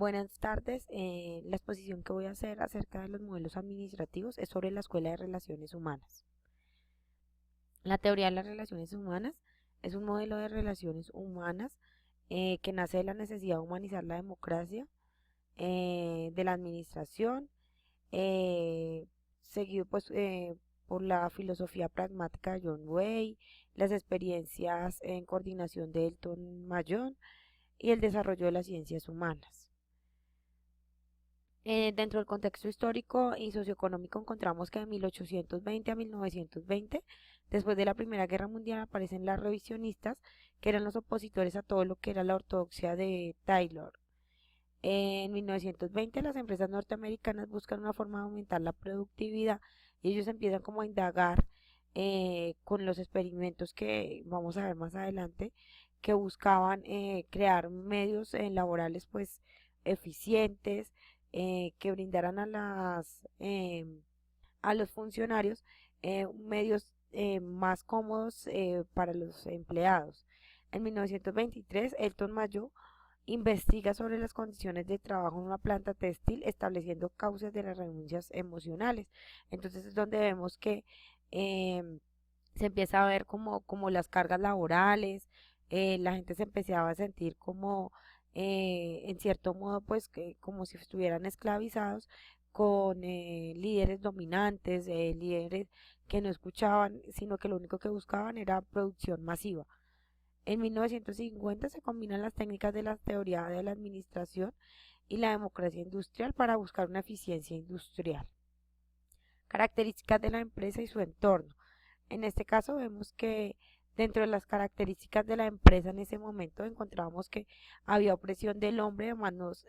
Buenas tardes. La exposición que voy a hacer acerca de los modelos administrativos es sobre la Escuela de Relaciones Humanas. La teoría de las relaciones humanas es un modelo de relaciones humanas que nace de la necesidad de humanizar la democracia, de la administración, eh, seguido por la filosofía pragmática de John Way, las experiencias en coordinación de Elton Mayon y el desarrollo de las ciencias humanas. Dentro del contexto histórico y socioeconómico encontramos que de 1820 a 1920, después de la Primera Guerra Mundial, aparecen las revisionistas, que eran los opositores a todo lo que era la ortodoxia de Taylor. En 1920 las empresas norteamericanas buscan una forma de aumentar la productividad y ellos empiezan como a indagar con los experimentos que vamos a ver más adelante, que buscaban crear medios laborales pues eficientes, que brindaran a los funcionarios medios más cómodos para los empleados. En 1923, Elton Mayo investiga sobre las condiciones de trabajo en una planta textil, estableciendo causas de las renuncias emocionales. Entonces es donde vemos que em, se empieza a ver como las cargas laborales, la gente se empezaba a sentir como, en cierto modo, pues que como si estuvieran esclavizados con líderes dominantes, líderes que no escuchaban, sino que lo único que buscaban era producción masiva. En 1950 se combinan las técnicas de la teoría de la administración y la democracia industrial para buscar una eficiencia industrial. Características de la empresa y su entorno. En este caso vemos que dentro de las características de la empresa en ese momento encontrábamos que había opresión del hombre de mandos,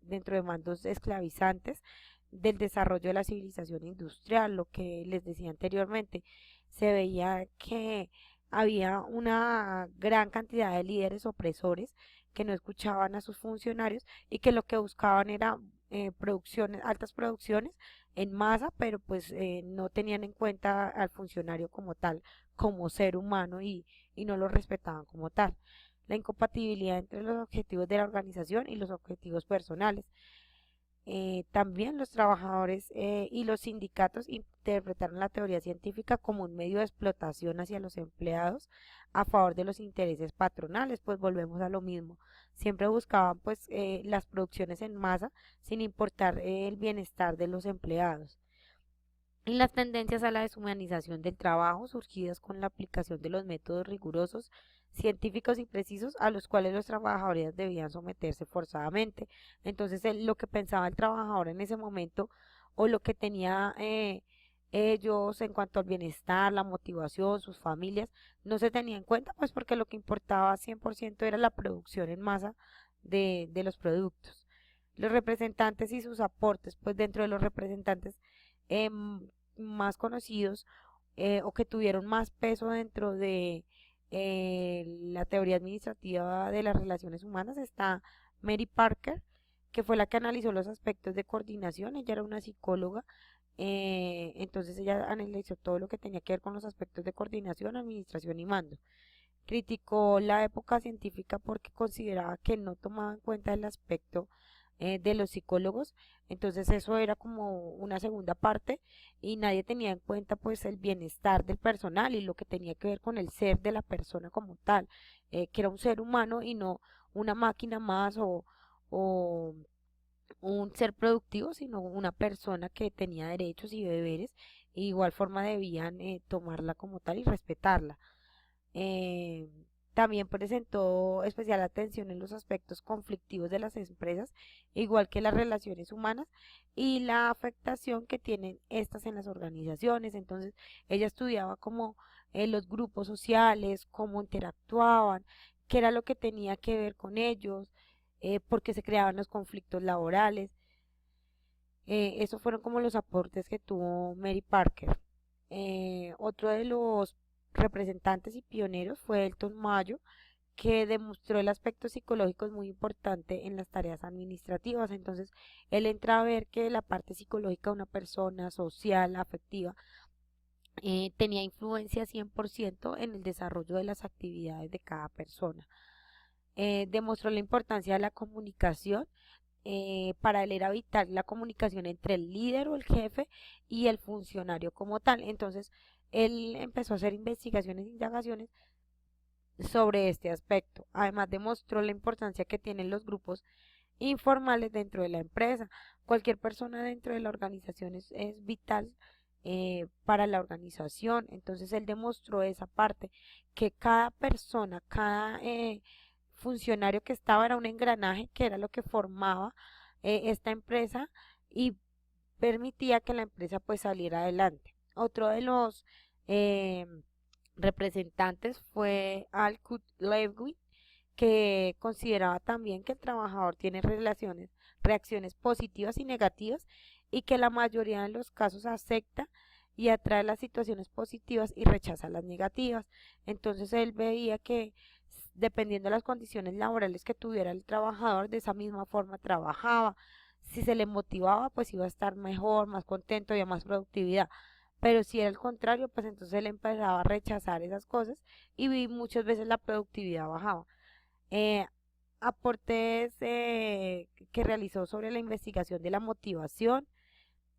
dentro de mandos esclavizantes del desarrollo de la civilización industrial, lo que les decía anteriormente, se veía que había una gran cantidad de líderes opresores que no escuchaban a sus funcionarios y que lo que buscaban era producciones, altas producciones en masa, pero pues no tenían en cuenta al funcionario como tal, como ser humano y no lo respetaban como tal. La incompatibilidad entre los objetivos de la organización y los objetivos personales. También los trabajadores y los sindicatos interpretaron la teoría científica como un medio de explotación hacia los empleados a favor de los intereses patronales, pues volvemos a lo mismo. Siempre buscaban pues las producciones en masa sin importar el bienestar de los empleados. Y las tendencias a la deshumanización del trabajo surgidas con la aplicación de los métodos rigurosos, científicos y precisos a los cuales los trabajadores debían someterse forzadamente. Entonces, lo que pensaba el trabajador en ese momento o lo que tenía ellos en cuanto al bienestar, la motivación, sus familias, no se tenía en cuenta, pues porque lo que importaba 100% era la producción en masa de los productos. Los representantes y sus aportes, pues dentro de los representantes más conocidos o que tuvieron más peso dentro de la teoría administrativa de las relaciones humanas está Mary Parker, que fue la que analizó los aspectos de coordinación. Ella era una psicóloga, entonces ella analizó todo lo que tenía que ver con los aspectos de coordinación, administración y mando. Criticó la época científica porque consideraba que no tomaba en cuenta el aspecto de los psicólogos, entonces eso era como una segunda parte y nadie tenía en cuenta pues el bienestar del personal y lo que tenía que ver con el ser de la persona como tal, que era un ser humano y no una máquina más o un ser productivo, sino una persona que tenía derechos y deberes, e igual forma debían tomarla como tal y respetarla. Eh, También presentó especial atención en los aspectos conflictivos de las empresas, igual que las relaciones humanas y la afectación que tienen estas en las organizaciones. Entonces, ella estudiaba como los grupos sociales, cómo interactuaban, qué era lo que tenía que ver con ellos, por qué se creaban los conflictos laborales. Esos fueron como los aportes que tuvo Mary Parker. Otro de los representantes y pioneros fue Elton Mayo, que demostró el aspecto psicológico es muy importante en las tareas administrativas. Entonces, él entra a ver que la parte psicológica de una persona, social, afectiva, tenía influencia 100% en el desarrollo de las actividades de cada persona. Demostró la importancia de la comunicación para él era vital la comunicación entre el líder o el jefe y el funcionario como tal. Entonces, él empezó a hacer investigaciones e indagaciones sobre este aspecto. Además, demostró la importancia que tienen los grupos informales dentro de la empresa. Cualquier persona dentro de la organización es vital para la organización. Entonces, él demostró esa parte, que cada persona, cada funcionario que estaba era un engranaje, que era lo que formaba esta empresa y permitía que la empresa pues saliera adelante. Otro de los eh, representantes fue Alcott Lewin, que consideraba también que el trabajador tiene reacciones positivas y negativas y que la mayoría de los casos acepta y atrae las situaciones positivas y rechaza las negativas. Entonces él veía que dependiendo de las condiciones laborales que tuviera el trabajador, de esa misma forma trabajaba. Si se le motivaba, pues iba a estar mejor, más contento y a más productividad. Pero si era el contrario, pues entonces él empezaba a rechazar esas cosas y muchas veces la productividad bajaba. Eh, Aportes que realizó sobre la investigación de la motivación,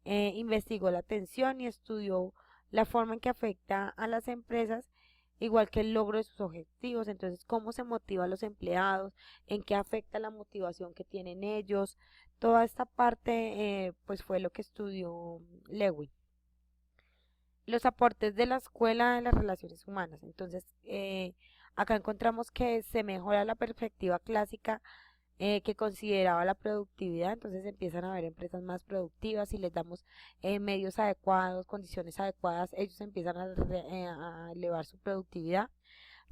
investigó la atención y estudió la forma en que afecta a las empresas, igual que el logro de sus objetivos. Entonces, cómo se motiva a los empleados, en qué afecta la motivación que tienen ellos. Toda esta parte, pues fue lo que estudió Lewin. Los aportes de la escuela de las relaciones humanas. Entonces, acá encontramos que se mejora la perspectiva clásica que consideraba la productividad. Entonces empiezan a haber empresas más productivas y les damos medios adecuados, condiciones adecuadas, ellos empiezan a elevar su productividad.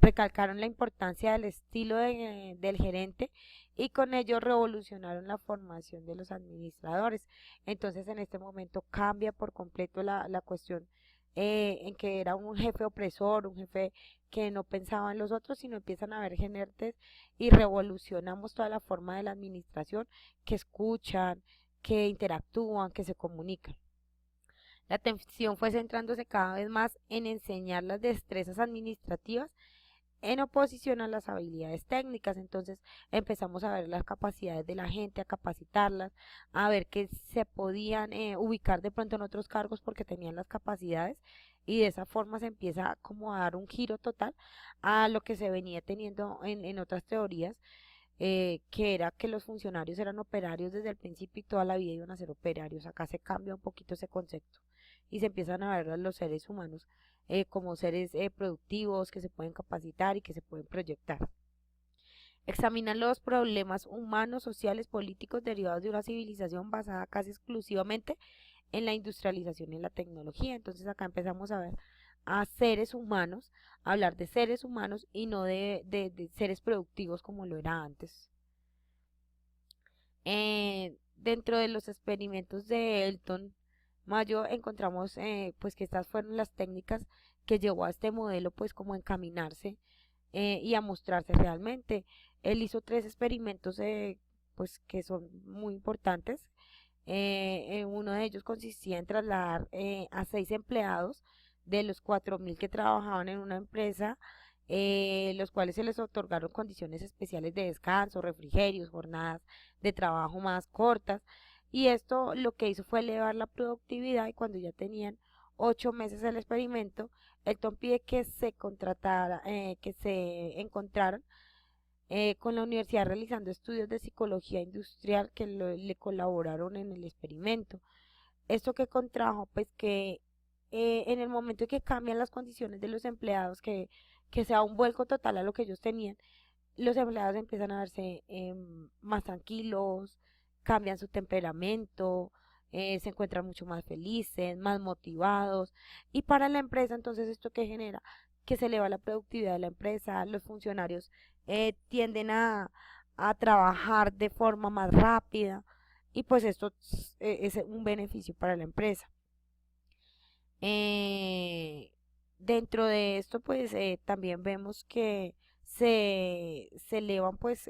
Recalcaron la importancia del estilo del gerente y con ello revolucionaron la formación de los administradores. Entonces en este momento cambia por completo la cuestión en que era un jefe opresor, un jefe que no pensaba en los otros, sino empiezan a haber gerentes y revolucionamos toda la forma de la administración, que escuchan, que interactúan, que se comunican. La atención fue centrándose cada vez más en enseñar las destrezas administrativas en oposición a las habilidades técnicas. Entonces empezamos a ver las capacidades de la gente, a capacitarlas, a ver que se podían ubicar de pronto en otros cargos porque tenían las capacidades y de esa forma se empieza como a dar un giro total a lo que se venía teniendo en otras teorías, que era que los funcionarios eran operarios desde el principio y toda la vida iban a ser operarios. Acá se cambia un poquito ese concepto y se empiezan a ver a los seres humanos como seres productivos que se pueden capacitar y que se pueden proyectar. Examinan los problemas humanos, sociales, políticos derivados de una civilización basada casi exclusivamente en la industrialización y en la tecnología. Entonces acá empezamos a ver a seres humanos, a hablar de seres humanos y no de seres productivos como lo era antes. Dentro de los experimentos de Elton Mayo encontramos pues que estas fueron las técnicas que llevó a este modelo pues como a encaminarse y a mostrarse realmente. Él hizo tres experimentos pues que son muy importantes. Uno de ellos consistía en trasladar a 6 empleados de los 4.000 que trabajaban en una empresa, los cuales se les otorgaron condiciones especiales de descanso, refrigerios, jornadas de trabajo más cortas. Y esto lo que hizo fue elevar la productividad y cuando ya tenían 8 meses el experimento, Elton pide que se contratara, que se encontraran con la universidad realizando estudios de psicología industrial que le colaboraron en el experimento. Esto que contrajo, pues que en el momento en que cambian las condiciones de los empleados, que sea un vuelco total a lo que ellos tenían, los empleados empiezan a verse más tranquilos, cambian su temperamento, se encuentran mucho más felices, más motivados. Y para la empresa, entonces, ¿esto qué genera? Que se eleva la productividad de la empresa, los funcionarios tienden a trabajar de forma más rápida y pues esto es un beneficio para la empresa. Eh, Dentro de esto, pues también vemos que se elevan pues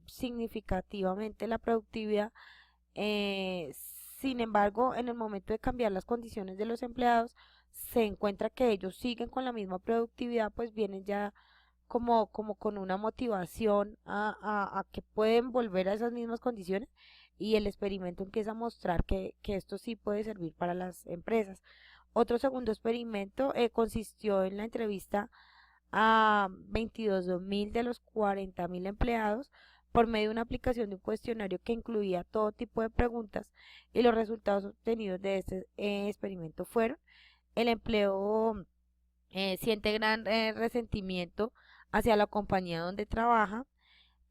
significativamente la productividad. eh, Sin embargo, en el momento de cambiar las condiciones de los empleados, se encuentra que ellos siguen con la misma productividad, pues vienen ya como con una motivación a que pueden volver a esas mismas condiciones y el experimento empieza a mostrar que esto sí puede servir para las empresas. Otro segundo experimento consistió en la entrevista a 22.000 de los 40.000 empleados por medio de una aplicación de un cuestionario que incluía todo tipo de preguntas y los resultados obtenidos de este experimento fueron: el empleo siente gran resentimiento hacia la compañía donde trabaja,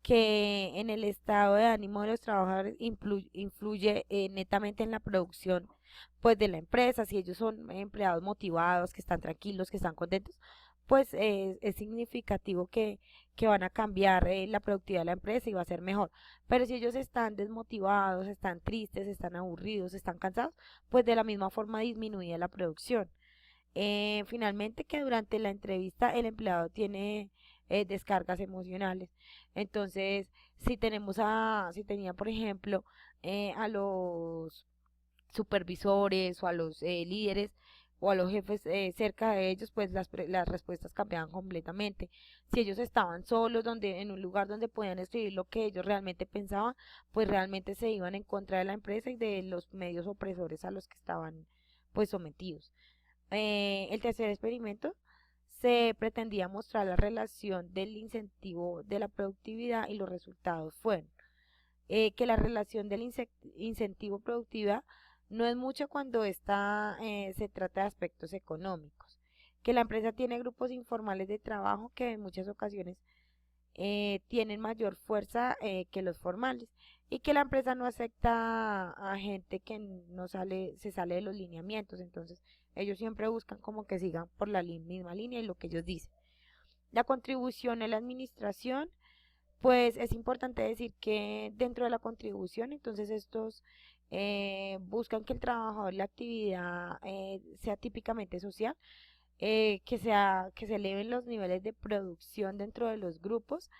que en el estado de ánimo de los trabajadores influye netamente en la producción pues de la empresa. Si ellos son empleados motivados, que están tranquilos, que están contentos, pues es significativo que van a cambiar la productividad de la empresa y va a ser mejor. Pero si ellos están desmotivados, están tristes, están aburridos, están cansados, pues de la misma forma disminuye la producción. Finalmente, que durante la entrevista el empleado tiene descargas emocionales. Entonces, si tenía, por ejemplo, a los supervisores o a los líderes o a los jefes cerca de ellos, pues las respuestas cambiaban completamente. Si ellos estaban solos, en un lugar donde podían escribir lo que ellos realmente pensaban, pues realmente se iban en contra de la empresa y de los medios opresores a los que estaban pues sometidos. El tercer experimento se pretendía mostrar la relación del incentivo de la productividad y los resultados fueron que la relación del incentivo productiva no es mucha cuando se trata de aspectos económicos, que la empresa tiene grupos informales de trabajo que en muchas ocasiones tienen mayor fuerza que los formales y que la empresa no acepta a gente que no sale, se sale de los lineamientos. Entonces ellos siempre buscan como que sigan por la misma línea y lo que ellos dicen. La contribución en la administración, pues es importante decir que dentro de la contribución, entonces estos buscan que el trabajador, la actividad sea típicamente social, que se eleven los niveles de producción dentro de los grupos,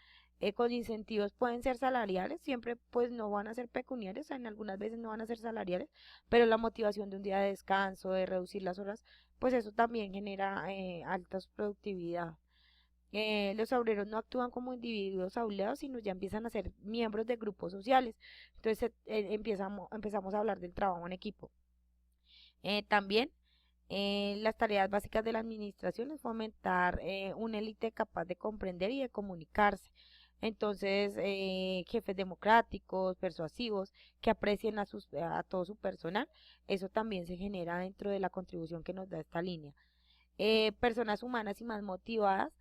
con incentivos pueden ser salariales, siempre pues no van a ser pecuniarios, en algunas veces no van a ser salariales, pero la motivación de un día de descanso, de reducir las horas, pues eso también genera altas productividad. Los obreros no actúan como individuos aislados, sino ya empiezan a ser miembros de grupos sociales. Entonces empezamos a hablar del trabajo en equipo. También las tareas básicas de la administración es fomentar una élite capaz de comprender y de comunicarse. Entonces, jefes democráticos, persuasivos, que aprecien a todo su personal, eso también se genera dentro de la contribución que nos da esta línea. Personas humanas y más motivadas,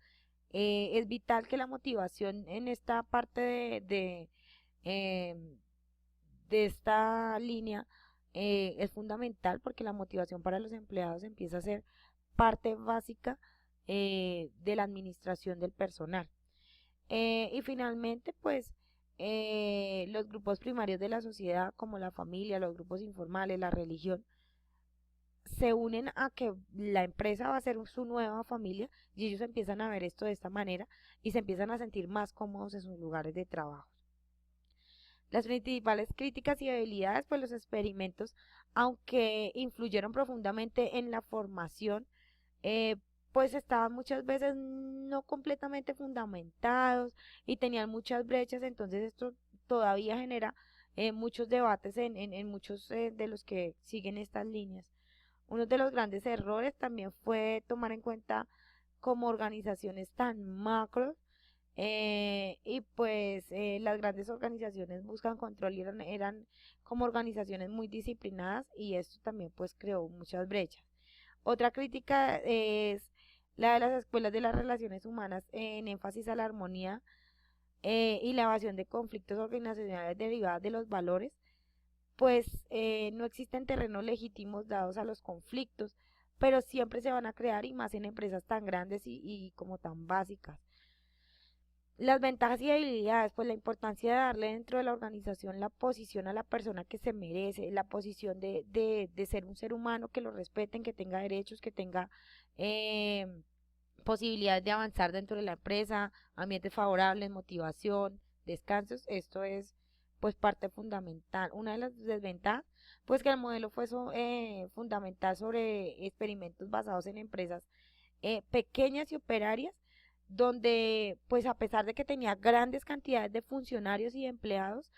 es vital que la motivación en esta parte em, de esta línea es fundamental porque la motivación para los empleados empieza a ser parte básica de la administración del personal. Y finalmente, pues los grupos primarios de la sociedad, como la familia, los grupos informales, la religión, se unen a que la empresa va a ser su nueva familia y ellos empiezan a ver esto de esta manera y se empiezan a sentir más cómodos en sus lugares de trabajo. Las principales críticas y debilidades, pues los experimentos, aunque influyeron profundamente en la formación, eh, pues estaban muchas veces no completamente fundamentados y tenían muchas brechas, entonces esto todavía genera muchos debates en muchos de los que siguen estas líneas. Uno de los grandes errores también fue tomar en cuenta como organizaciones tan macro y pues las grandes organizaciones buscan control y eran como organizaciones muy disciplinadas y esto también pues creó muchas brechas. Otra crítica es la de las escuelas de las relaciones humanas en énfasis a la armonía y la evasión de conflictos organizacionales derivadas de los valores, pues no existen terrenos legítimos dados a los conflictos, pero siempre se van a crear y más en empresas tan grandes y como tan básicas. Las ventajas y debilidades, pues la importancia de darle dentro de la organización la posición a la persona que se merece, la posición de ser un ser humano, que lo respeten, que tenga derechos, que tenga eh, posibilidades de avanzar dentro de la empresa, ambientes favorables, motivación, descansos. Esto es pues parte fundamental. Una de las desventajas, pues que el modelo fue fundamental sobre experimentos basados en empresas pequeñas y operarias, donde pues a pesar de que tenía grandes cantidades de funcionarios y empleados,